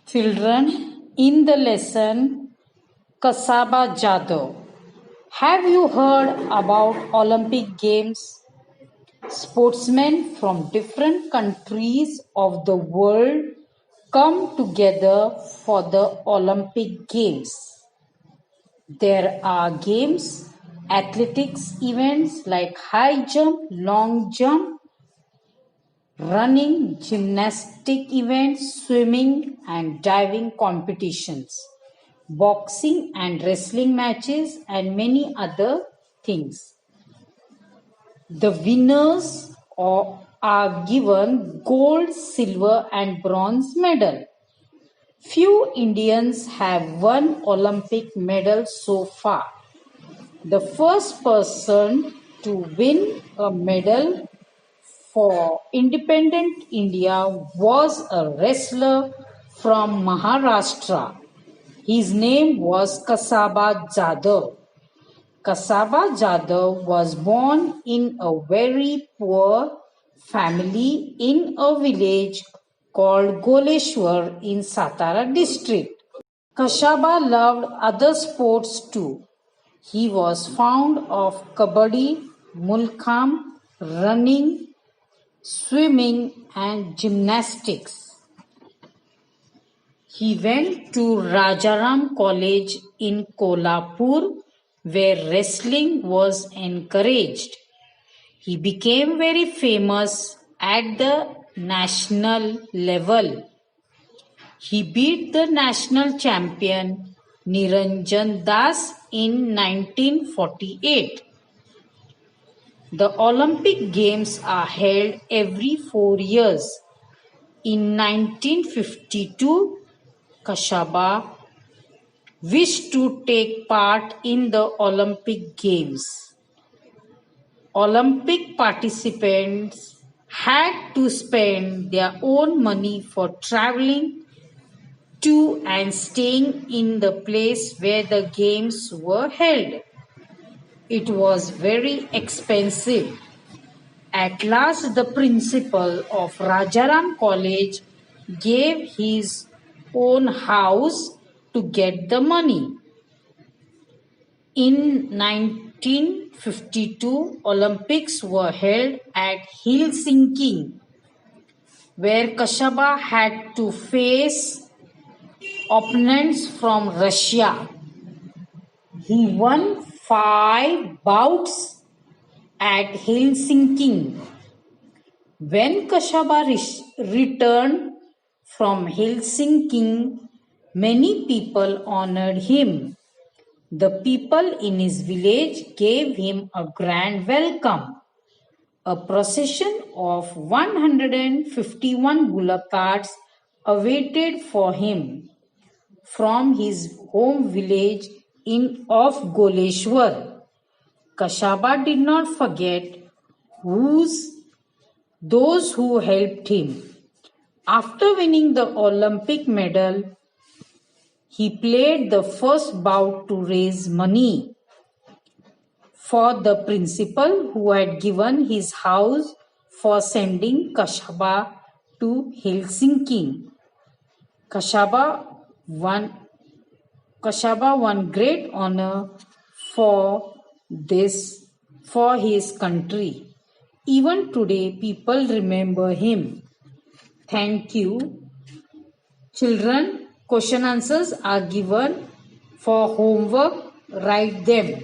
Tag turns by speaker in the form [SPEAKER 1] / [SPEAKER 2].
[SPEAKER 1] Children, in the lesson Kasaba Jadoo, have you heard about Olympic Games? Sportsmen from different countries of the world come together for the Olympic Games. There are games, athletics events like high jump, long jump, running, gymnastic events, swimming and diving competitions, boxing and wrestling matches, and many other things. The winners are given gold, silver, and bronze medal. Few Indians have won Olympic medals so far. The first person to win a medal for independent India was a wrestler from Maharashtra. His name was Kasaba Jadoo. Kasaba Jadoo was born in a very poor family in a village called Goleshwar in Satara district. Kasaba loved other sports too. He was fond of kabaddi, mulkhamb, running, swimming and gymnastics. He went to Rajaram College in Kolhapur where wrestling was encouraged. He became very famous at the national level. He beat the national champion Niranjan Das in 1948. The Olympic Games are held every 4 years. In 1952, Kasaba wished to take part in the Olympic Games. Olympic participants had to spend their own money for traveling to and staying in the place where the games were held. It was very expensive. At last, the principal of Rajaram College gave his own house to get the money. In 1952, Olympics were held at Helsinki, where Kasaba had to face opponents from Russia. He won 5 bouts at Helsinki. When Kasaba returned from Helsinki, many people honored him. The people in his village gave him a grand welcome. A procession of 151 bullock carts awaited for him from his home village of Goleshwar. Kasaba did not forget those who helped him. After winning the Olympic medal, he played the first bout to raise money for the principal who had given his house for sending Kasaba to Helsinki. Kasaba won great honor for his country. Even today, people remember him. Thank you. Children, question answers are given for homework. Write them.